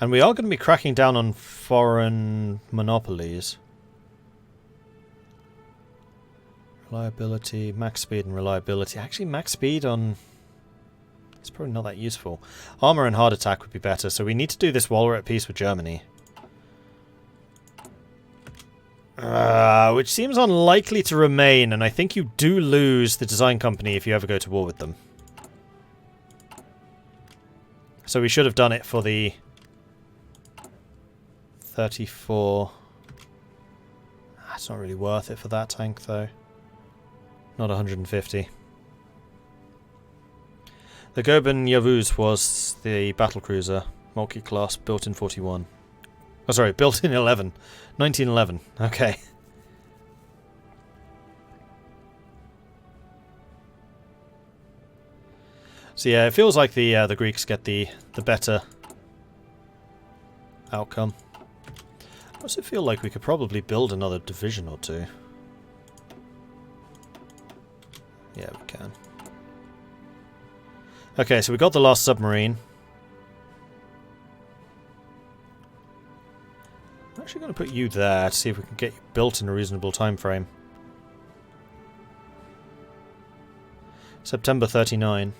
And we are going to be cracking down on foreign monopolies. Reliability, max speed and reliability. Actually, max speed on... It's probably not that useful. Armor and heart attack would be better, so we need to do this while we're at peace with Germany. Which seems unlikely to remain, and I think you do lose the design company if you ever go to war with them. So we should have done it for the 34. It's not really worth it for that tank, though. Not 150. The Goben Yavuz was the battlecruiser, multi-class, built in 41. Oh, sorry, built in 1911. Okay. So yeah, it feels like the Greeks get the better outcome. I also feel like we could probably build another division or two. Yeah, we can. Okay, so we got the last submarine. I'm actually going to put you there to see if we can get you built in a reasonable time frame. September 39.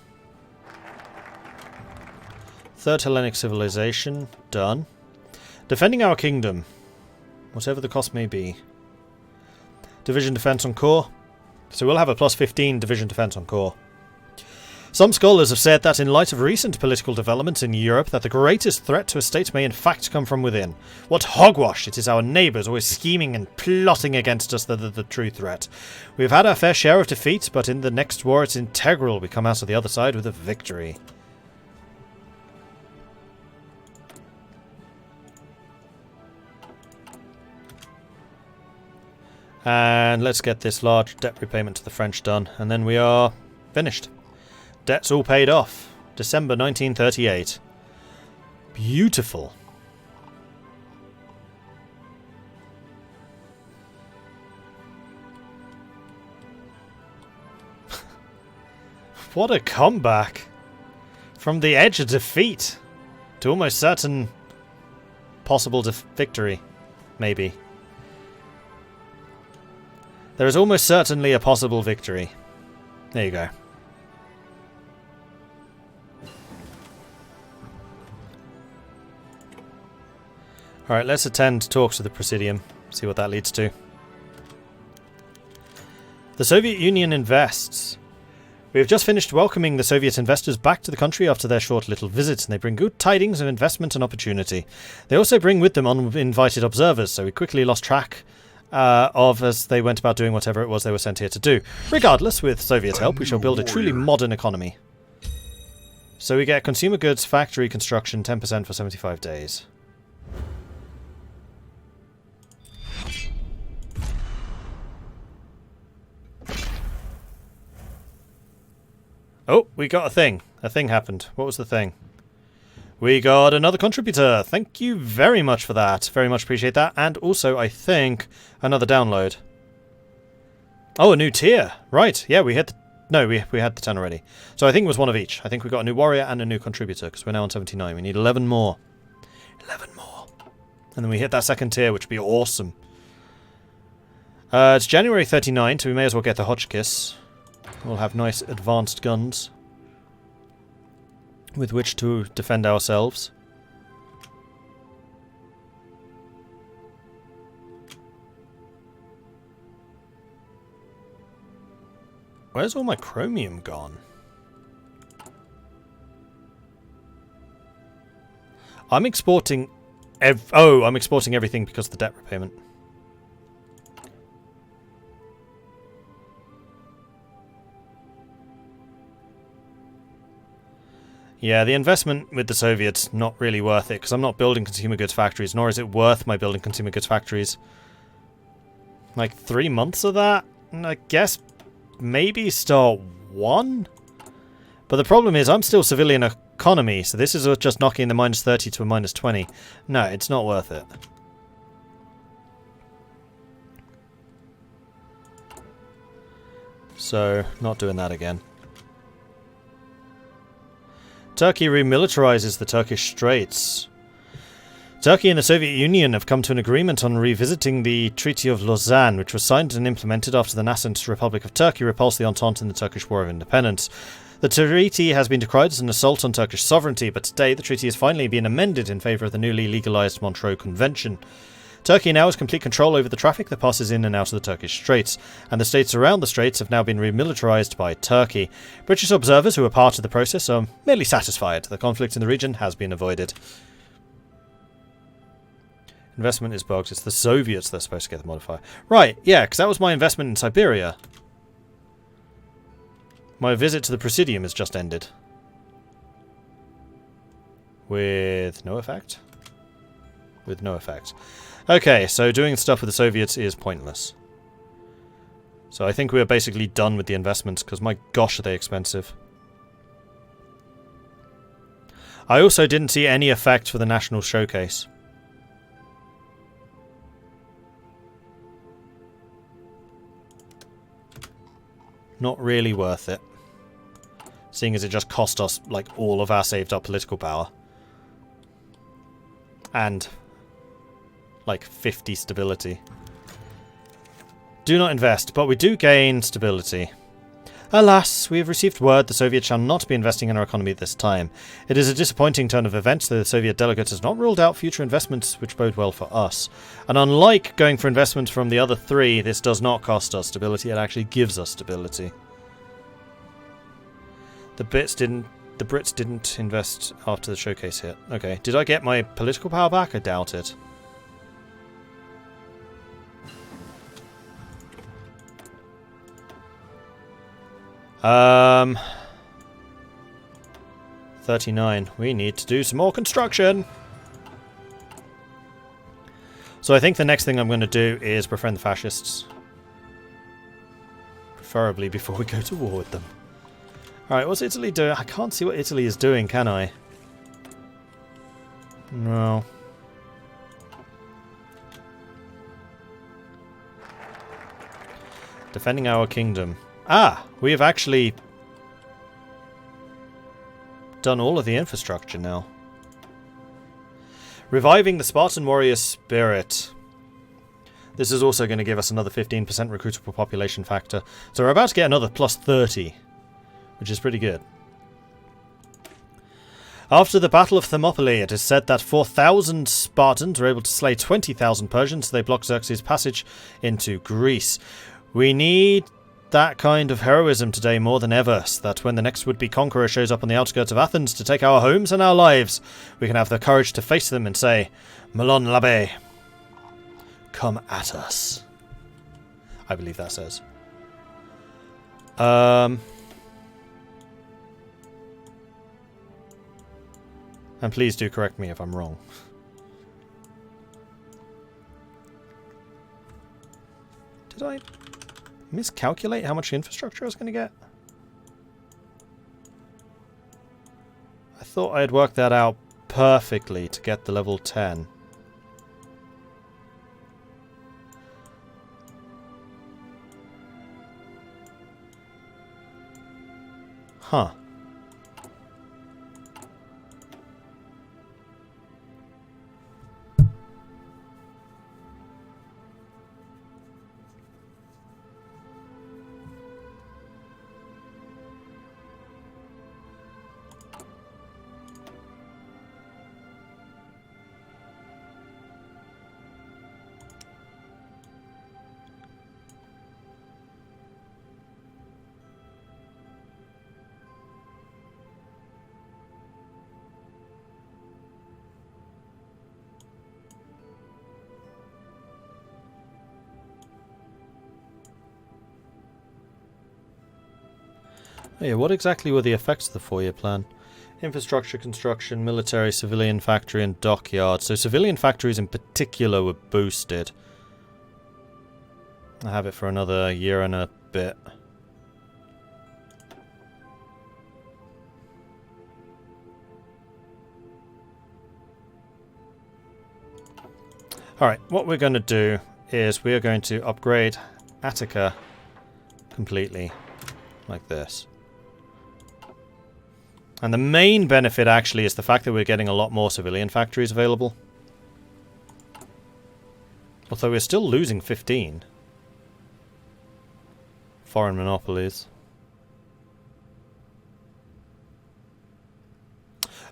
Third Hellenic civilization, done. Defending our kingdom, whatever the cost may be. Division defense on core. So we'll have a plus 15 division defense on core. Some scholars have said that in light of recent political developments in Europe that the greatest threat to a state may in fact come from within. What hogwash! It is our neighbours always scheming and plotting against us that are the true threat. We have had our fair share of defeat, but in the next war it's integral we come out of the other side with a victory. And let's get this large debt repayment to the French done, and then we are finished. Debt's all paid off. December 1938. Beautiful. What a comeback. From the edge of defeat to almost certain possible victory. Maybe. There is almost certainly a possible victory. There you go. Alright, let's attend talks with the Presidium. See what that leads to. The Soviet Union invests. We have just finished welcoming the Soviet investors back to the country after their short little visit, and they bring good tidings of investment and opportunity. They also bring with them uninvited observers, so we quickly lost track of as they went about doing whatever it was they were sent here to do. Regardless, with Soviet help, we shall build a truly modern economy. So we get consumer goods, factory construction, 10% for 75 days. Oh, we got a thing. A thing happened. What was the thing? We got another contributor. Thank you very much for that. Very much appreciate that. And also, I think, another download. Oh, a new tier. Right. Yeah, we hit the... No, we had the 10 already. So I think it was one of each. I think we got a new warrior and a new contributor, because we're now on 79. We need 11 more. 11 more. And then we hit that second tier, which would be awesome. It's January 39, so we may as well get the Hotchkiss. We'll have nice advanced guns with which to defend ourselves. Where's all my chromium gone? I'm exporting... I'm exporting everything because of the debt repayment. Yeah, the investment with the Soviets, not really worth it, because I'm not building consumer goods factories, nor is it worth my building consumer goods factories. Like 3 months of that? I guess maybe start one? But the problem is, I'm still civilian economy, so this is just knocking the minus 30 to a minus 20. No, it's not worth it. So, not doing that again. Turkey remilitarizes the Turkish Straits. Turkey and the Soviet Union have come to an agreement on revisiting the Treaty of Lausanne, which was signed and implemented after the nascent Republic of Turkey repulsed the Entente in the Turkish War of Independence. The treaty has been decried as an assault on Turkish sovereignty, but today the treaty has finally been amended in favour of the newly legalised Montreux Convention. Turkey now has complete control over the traffic that passes in and out of the Turkish Straits, and the states around the Straits have now been remilitarised by Turkey. British observers who are part of the process are merely satisfied the conflict in the region has been avoided. Investment is bugged. It's the Soviets that are supposed to get the modifier. Right, yeah, because that was my investment in Siberia. My visit to the Presidium has just ended. With no effect? With no effect. Okay, so doing stuff with the Soviets is pointless. So I think we are basically done with the investments, because my gosh are they expensive. I also didn't see any effect for the National Showcase. Not really worth it. Seeing as it just cost us, like, all of our saved up political power. And, like, 50 stability. Do not invest, but we do gain stability. Alas, we have received word the Soviets shall not be investing in our economy at this time. It is a disappointing turn of events that the Soviet delegate has not ruled out future investments which bode well for us. And unlike going for investments from the other three, this does not cost us stability, it actually gives us stability. The Brits didn't invest after the showcase hit. Okay, did I get my political power back? I doubt it. Um, 39. We need to do some more construction. So I think the next thing I'm going to do is befriend the fascists. Preferably before we go to war with them. Alright, what's Italy doing? I can't see what Italy is doing, can I? No. Defending our kingdom. Ah! We have actually done all of the infrastructure now. Reviving the Spartan warrior spirit. This is also going to give us another 15% recruitable population factor. So we're about to get another plus 30. Which is pretty good. After the Battle of Thermopylae, it is said that 4,000 Spartans were able to slay 20,000 Persians, so they blocked Xerxes' passage into Greece. We need that kind of heroism today more than ever, so that when the next would-be conqueror shows up on the outskirts of Athens to take our homes and our lives, we can have the courage to face them and say, Melon Labe, come at us. I believe that says. And please do correct me if I'm wrong. Did I miscalculate how much infrastructure I was going to get? I thought I had worked that out perfectly to get the level 10. Huh. Oh yeah, what exactly were the effects of the 4-year plan? Infrastructure, construction, military, civilian factory, and dockyard. So civilian factories in particular were boosted. I have it for another year and a bit. Alright, what we're going to do is we are going to upgrade Attica completely, like this. And the main benefit actually is the fact that we're getting a lot more civilian factories available. Although we're still losing 15. Foreign monopolies.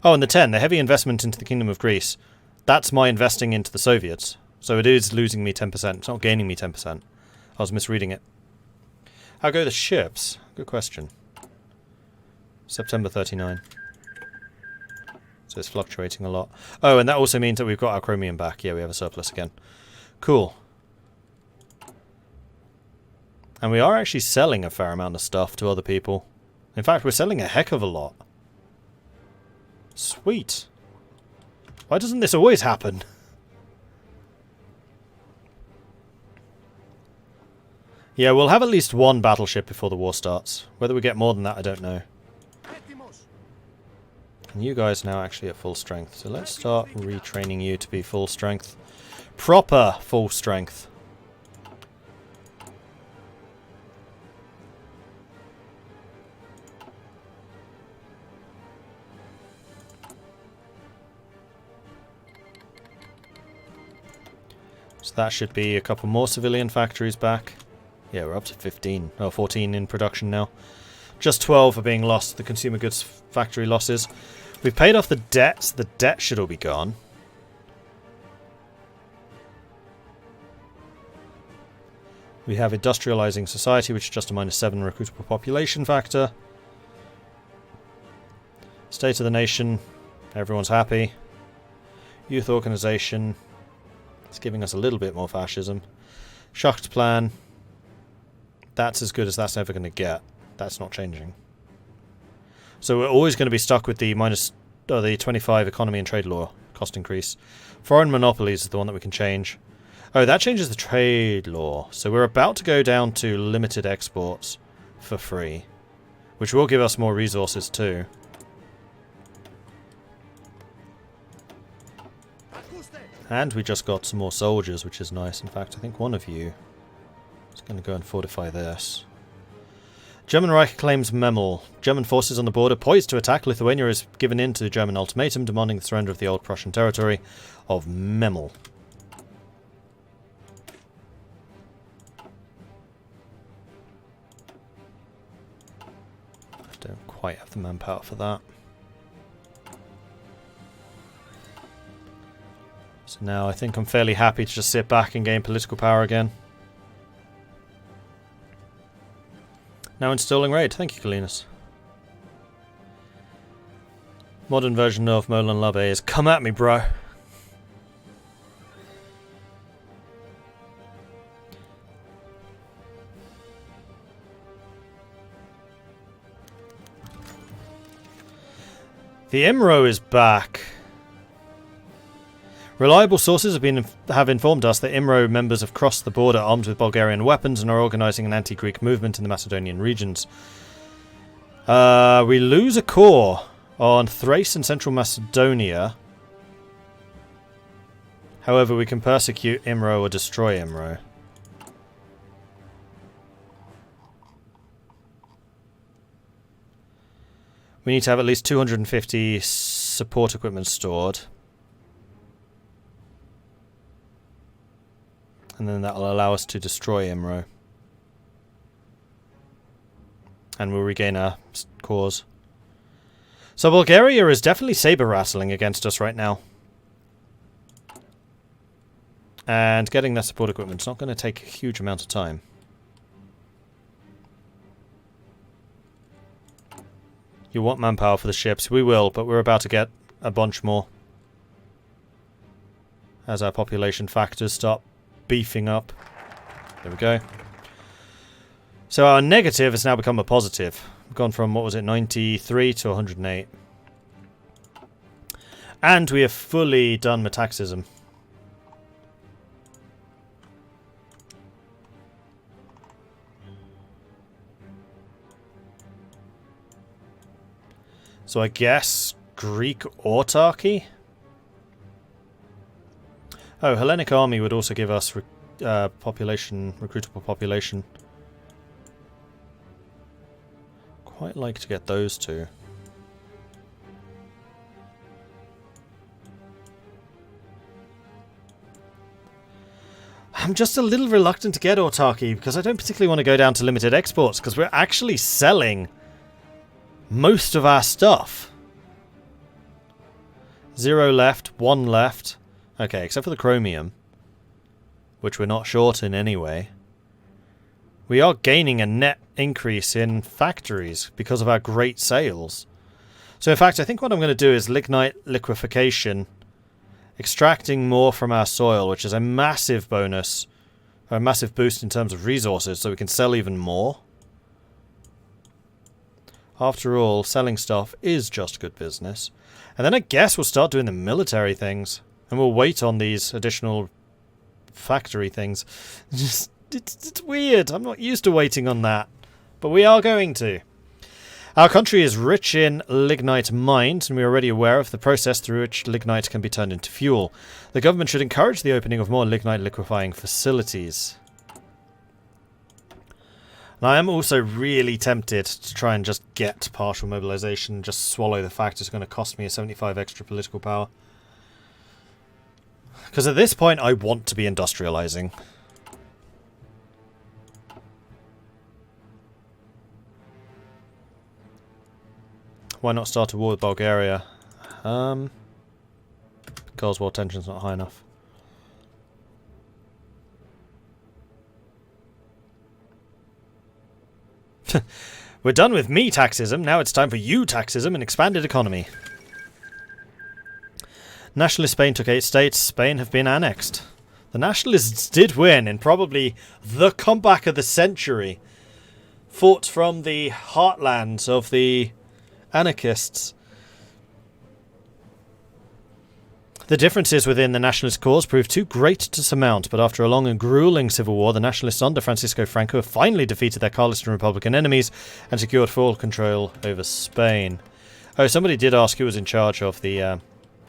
Oh, and the 10, the heavy investment into the Kingdom of Greece. That's my investing into the Soviets. So it is losing me 10%. It's not gaining me 10%. I was misreading it. How go the ships? Good question. September 39. So it's fluctuating a lot. Oh, and that also means that we've got our chromium back. Yeah, we have a surplus again. Cool. And we are actually selling a fair amount of stuff to other people. In fact, we're selling a heck of a lot. Sweet. Why doesn't this always happen? Yeah, we'll have at least one battleship before the war starts. Whether we get more than that, I don't know. And you guys now actually at full strength. So let's start retraining you to be full strength. Proper full strength. So that should be a couple more civilian factories back. Yeah, we're up to 15. Oh, 14 in production now. Just 12 are being lost, the consumer goods factory losses. We've paid off the debts. The debt should all be gone. We have industrializing society, which is just a -7 recruitable population factor. State of the nation. Everyone's happy. Youth organization. It's giving us a little bit more fascism. Shocked plan. That's as good as that's ever going to get. That's not changing. So we're always going to be stuck with the the 25 economy and trade law cost increase. Foreign monopolies is the one that we can change. Oh, that changes the trade law. So we're about to go down to limited exports for free, which will give us more resources too. And we just got some more soldiers, which is nice. In fact, I think one of you is going to go and fortify this. German Reich claims Memel. German forces on the border poised to attack. Lithuania is given in to the German ultimatum demanding the surrender of the old Prussian territory of Memel. I don't quite have the manpower for that. So now I think I'm fairly happy to just sit back and gain political power again. Now installing raid. Thank you, Kalinas. Modern version of Molan Labe is come at me, bro. The Imro is back. Reliable sources have informed us that Imro members have crossed the border armed with Bulgarian weapons and are organising an anti-Greek movement in the Macedonian regions. We lose a corps on Thrace and Central Macedonia. However, we can persecute Imro or destroy Imro. We need to have at least 250 support equipment stored. And then that will allow us to destroy Imro. And we'll regain our cause. So Bulgaria is definitely saber-rattling against us right now. And getting that support equipment is not going to take a huge amount of time. You want manpower for the ships? We will, but we're about to get a bunch more. As our population factors start beefing up. There we go. So our negative has now become a positive. We've gone from, what was it, 93 to 108. And we have fully done metaxism. So I guess Greek autarky? Oh, Hellenic army would also give us recruitable population. Quite like to get those two. I'm just a little reluctant to get autarky because I don't particularly want to go down to limited exports because we're actually selling most of our stuff. 0 left, 1 left. Okay, except for the chromium, which we're not short in anyway. We are gaining a net increase in factories because of our great sales. So in fact, I think what I'm going to do is lignite liquefaction, extracting more from our soil, which is a massive bonus, or a massive boost in terms of resources, so we can sell even more. After all, selling stuff is just good business. And then I guess we'll start doing the military things, and we'll wait on these additional factory things. It's weird. I'm not used to waiting on that, but we are going to. Our country is rich in lignite mines, and we are already aware of the process through which lignite can be turned into fuel. The government should encourage the opening of more lignite liquefying facilities. And I am also really tempted to try and just get partial mobilization and just swallow the fact it's going to cost me a 75 extra political power. Because at this point I want to be industrializing. Why not start a war with Bulgaria? Because, well, tension's not high enough. We're done with me taxism, now it's time for you taxism and expanded economy. Nationalist Spain took 8 states, Spain have been annexed. The Nationalists did win in probably the comeback of the century. Fought from the heartlands of the anarchists. The differences within the nationalist cause proved too great to surmount, but after a long and grueling civil war, the nationalists under Francisco Franco have finally defeated their Carlist and Republican enemies and secured full control over Spain. Oh, somebody did ask who was in charge of the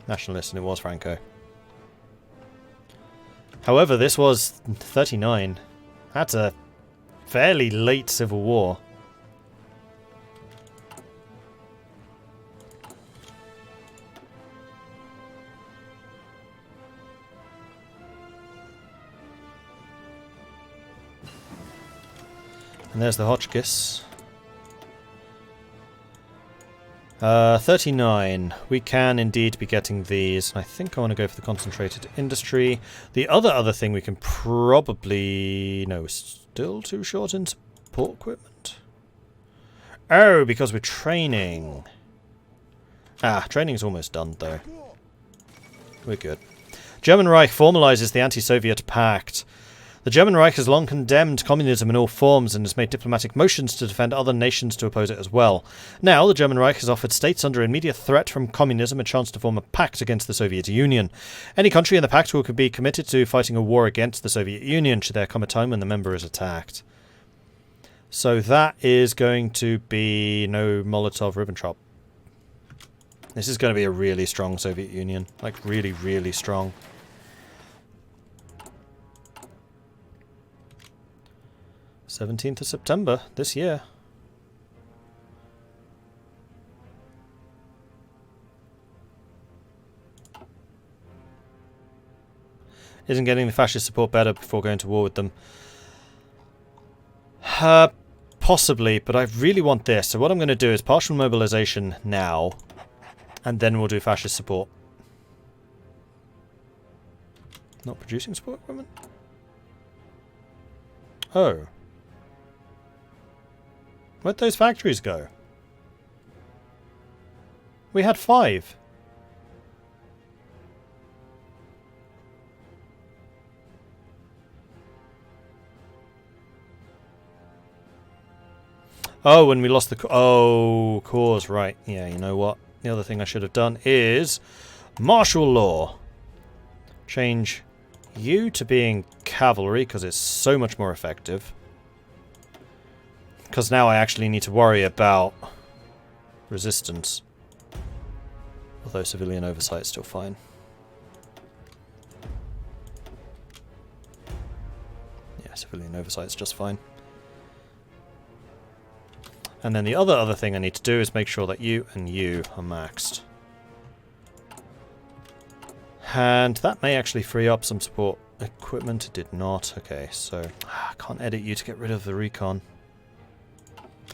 nationalists, and it was Franco. However, this was 39. That's a fairly late civil war. And there's the Hotchkiss. 39. We can indeed be getting these. I think I want to go for the concentrated industry. The other thing we can probably... No, we're still too short in support equipment. Oh, because we're training. Ah, training's almost done, though. We're good. German Reich formalizes the anti-Soviet pact. The German Reich has long condemned communism in all forms and has made diplomatic motions to defend other nations to oppose it as well. Now, the German Reich has offered states under immediate threat from communism a chance to form a pact against the Soviet Union. Any country in the pact will be committed to fighting a war against the Soviet Union should there come a time when the member is attacked. So that is going to be no Molotov-Ribbentrop. This is going to be a really strong Soviet Union. Like, really, really strong. th of September this year. Isn't getting the fascist support better before going to war with them? Possibly, but I really want this. So what I'm going to do is partial mobilization now, and then we'll do fascist support. Not producing support equipment? Oh. Where'd those factories go? We had 5. Oh, when we lost the... Oh, cause, right. Yeah, you know what? The other thing I should have done is martial law. Change you to being cavalry, because it's so much more effective. Because now I actually need to worry about resistance. Although civilian oversight is still fine. Yeah, civilian oversight is just fine. And then the other thing I need to do is make sure that you and you are maxed. And that may actually free up some support equipment? It did not. Okay, so I can't edit you to get rid of the recon.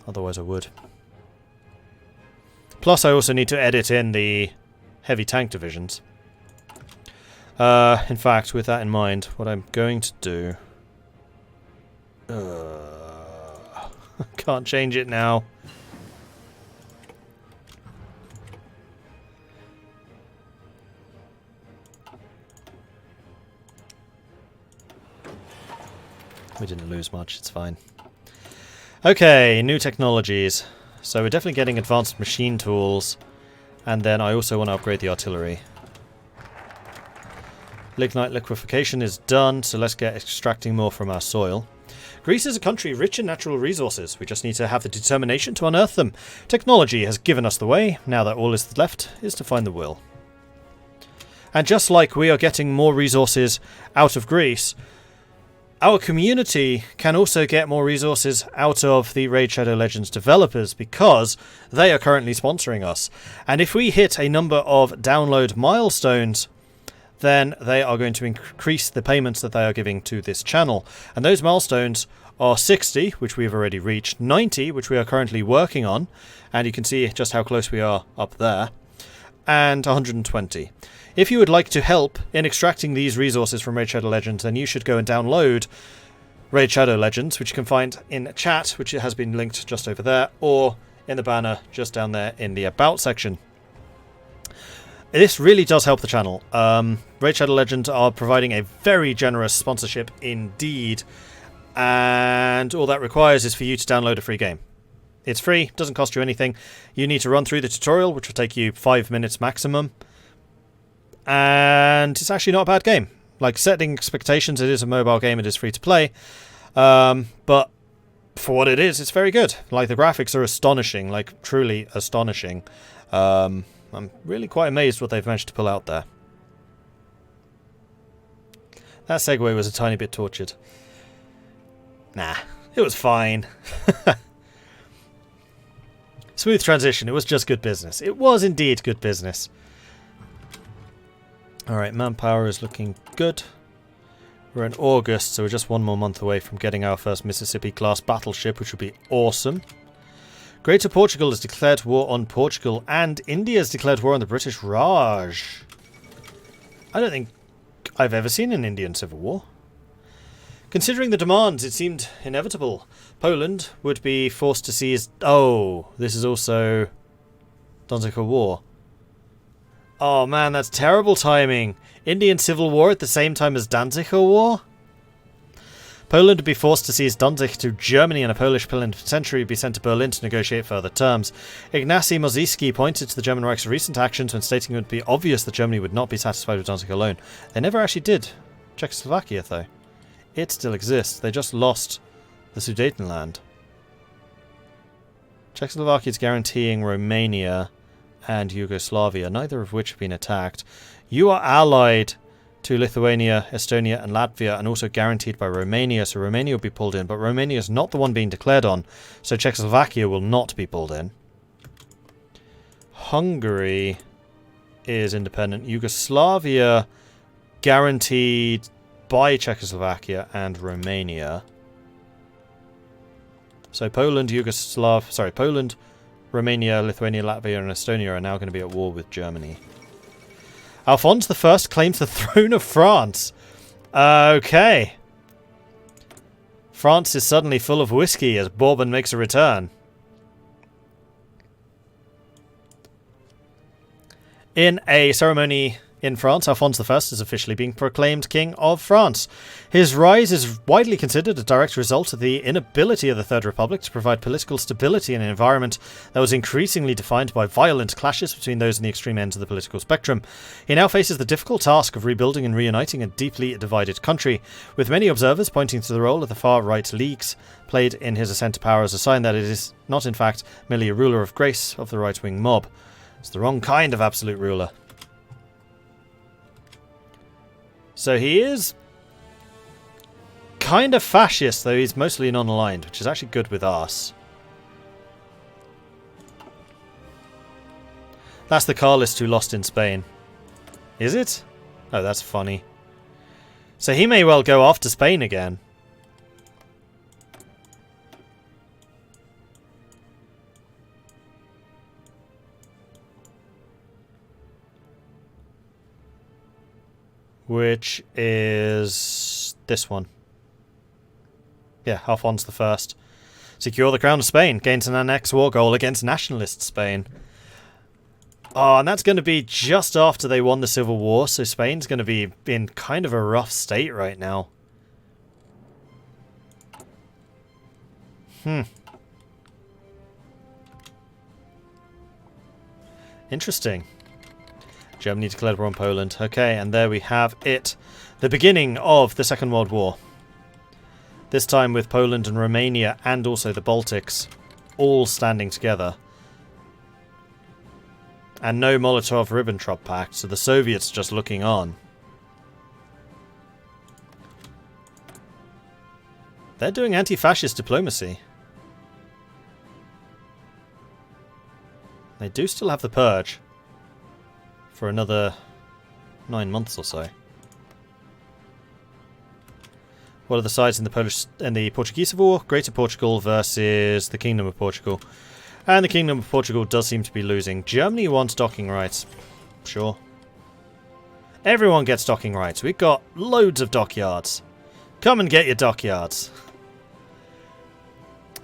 Otherwise I would. Plus I also need to edit in the heavy tank divisions. In fact, with that in mind, what I'm going to do... can't change it now. We didn't lose much, it's fine. Okay, new technologies. So we're definitely getting advanced machine tools. And then I also want to upgrade the artillery. Lignite liquefaction is done, so let's get extracting more from our soil. Greece is a country rich in natural resources. We just need to have the determination to unearth them. Technology has given us the way. Now that all is left is to find the will. And just like we are getting more resources out of Greece, our community can also get more resources out of the Raid Shadow Legends developers because they are currently sponsoring us. And if we hit a number of download milestones, then they are going to increase the payments that they are giving to this channel. And those milestones are 60, which we've already reached, 90, which we are currently working on, and you can see just how close we are up there, and 120. If you would like to help in extracting these resources from Raid Shadow Legends, then you should go and download Raid Shadow Legends, which you can find in chat, which has been linked just over there, or in the banner just down there in the About section. This really does help the channel. Raid Shadow Legends are providing a very generous sponsorship indeed, and all that requires is for you to download a free game. It's free, doesn't cost you anything. You need to run through the tutorial, which will take you 5 minutes maximum, and it's actually not a bad game. Like, setting expectations, it is a mobile game, it is free to play, but for what it is, it's very good. Like, the graphics are astonishing, like, truly astonishing. I'm really quite amazed what they've managed to pull out there. That segue was a tiny bit tortured. Nah, it was fine. Smooth transition, it was just good business. It was indeed good business. Alright, manpower is looking good. We're in August, so we're just 1 more month away from getting our first Mississippi-class battleship, which would be awesome. Greater Portugal has declared war on Portugal, and India has declared war on the British Raj. I don't think I've ever seen an Indian civil war. Considering the demands, it seemed inevitable. Poland would be forced to seize... Oh, this is also Danziger War. Oh man, that's terrible timing. Indian civil war at the same time as Danziger War? Poland would be forced to seize Danzig to Germany, and a Polish plenipotentiary would be sent to Berlin to negotiate further terms. Ignacy Mozycki pointed to the German Reich's recent actions when stating it would be obvious that Germany would not be satisfied with Danzig alone. They never actually did. Czechoslovakia, though. It still exists. They just lost the Sudetenland. Czechoslovakia is guaranteeing Romania and Yugoslavia, neither of which have been attacked. You are allied to Lithuania, Estonia and Latvia, and also guaranteed by Romania, so Romania will be pulled in, but Romania is not the one being declared on, so Czechoslovakia will not be pulled in. Hungary is independent. Yugoslavia guaranteed by Czechoslovakia and Romania. So Poland, Poland, Romania, Lithuania, Latvia and Estonia are now going to be at war with Germany. Alphonse I claims the throne of France. Okay. France is suddenly full of whiskey as Bourbon makes a return. In a ceremony in France, Alphonse I is officially being proclaimed King of France. His rise is widely considered a direct result of the inability of the Third Republic to provide political stability in an environment that was increasingly defined by violent clashes between those in the extreme ends of the political spectrum. He now faces the difficult task of rebuilding and reuniting a deeply divided country, with many observers pointing to the role of the far-right leagues played in his ascent to power as a sign that it is not in fact merely a ruler of grace of the right-wing mob. It's the wrong kind of absolute ruler. So he is kind of fascist, though he's mostly non-aligned, which is actually good with us. That's the Carlist who lost in Spain. Is it? Oh, that's funny. So he may well go off to Spain again. Which is this one. Yeah, Alphonse the First. Secure the crown of Spain. Gains an annex war goal against nationalist Spain. Oh, and that's going to be just after they won the Civil War, so Spain's going to be in kind of a rough state right now. Interesting. Germany declared war on Poland. Okay, and there we have it. The beginning of the Second World War. This time with Poland and Romania and also the Baltics all standing together. And no Molotov-Ribbentrop Pact, so the Soviets just looking on. They're doing anti-fascist diplomacy. They do still have the purge for another 9 months or so. What are the sides in the Portuguese Civil War? Greater Portugal versus the Kingdom of Portugal. And the Kingdom of Portugal does seem to be losing. Germany wants docking rights. Sure. Everyone gets docking rights. We've got loads of dockyards. Come and get your dockyards.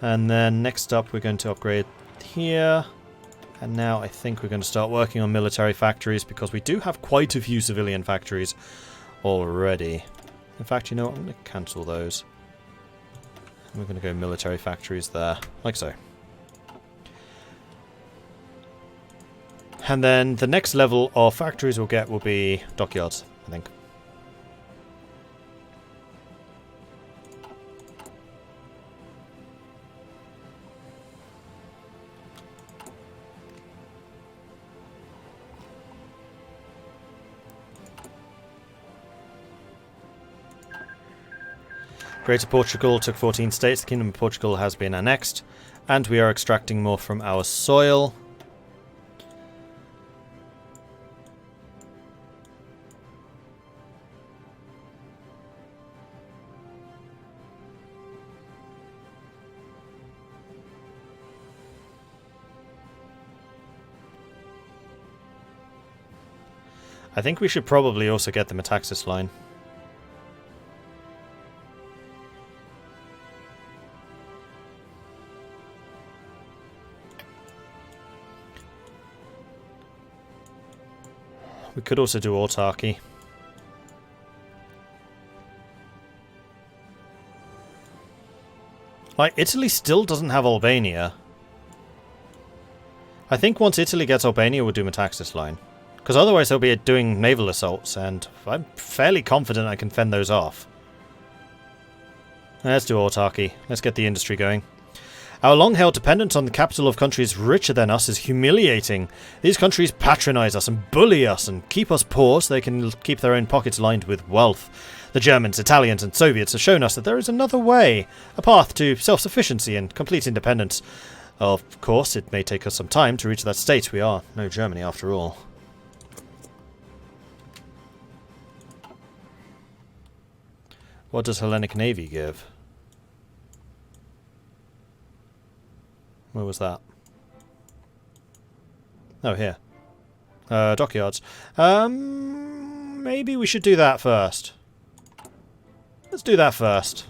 And then next up we're going to upgrade here. And now I think we're going to start working on military factories because we do have quite a few civilian factories already. In fact, you know what? I'm going to cancel those. And we're going to go military factories there, like so. And then the next level of factories we'll get will be dockyards, I think. Greater Portugal took 14 states, the Kingdom of Portugal has been annexed, and we are extracting more from our soil. I think we should probably also get the Metaxas line. We could also do autarky. Like, Italy still doesn't have Albania. I think once Italy gets Albania, we'll do Metaxas line. Because otherwise they'll be doing naval assaults, and I'm fairly confident I can fend those off. Let's do autarky. Let's get the industry going. Our long-held dependence on the capital of countries richer than us is humiliating. These countries patronize us and bully us and keep us poor so they can keep their own pockets lined with wealth. The Germans, Italians and Soviets have shown us that there is another way, a path to self-sufficiency and complete independence. Of course, it may take us some time to reach that state. We are no Germany after all. What does Hellenic Navy give? Where was that? Oh, here. Dockyards. Maybe we should do that first. Let's do that first.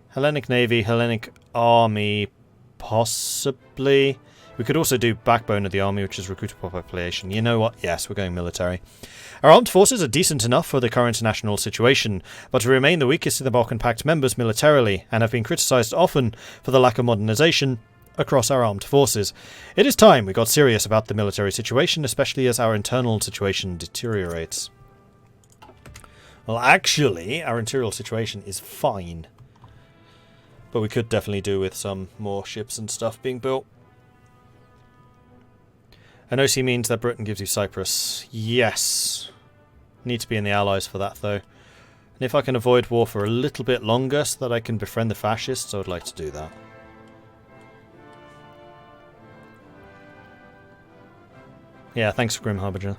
Hellenic Navy, Hellenic Army, possibly. We could also do backbone of the army, which is recruitable population. You know what? Yes, we're going military. Our armed forces are decent enough for the current national situation, but we remain the weakest of the Balkan Pact members militarily, and have been criticised often for the lack of modernisation across our armed forces. It is time we got serious about the military situation, especially as our internal situation deteriorates. Well, actually, our interior situation is fine. But we could definitely do with some more ships and stuff being built. An OC means that Britain gives you Cyprus. Yes. Need to be in the Allies for that, though. And if I can avoid war for a little bit longer so that I can befriend the fascists, I would like to do that. Yeah, thanks, Grim Harbinger.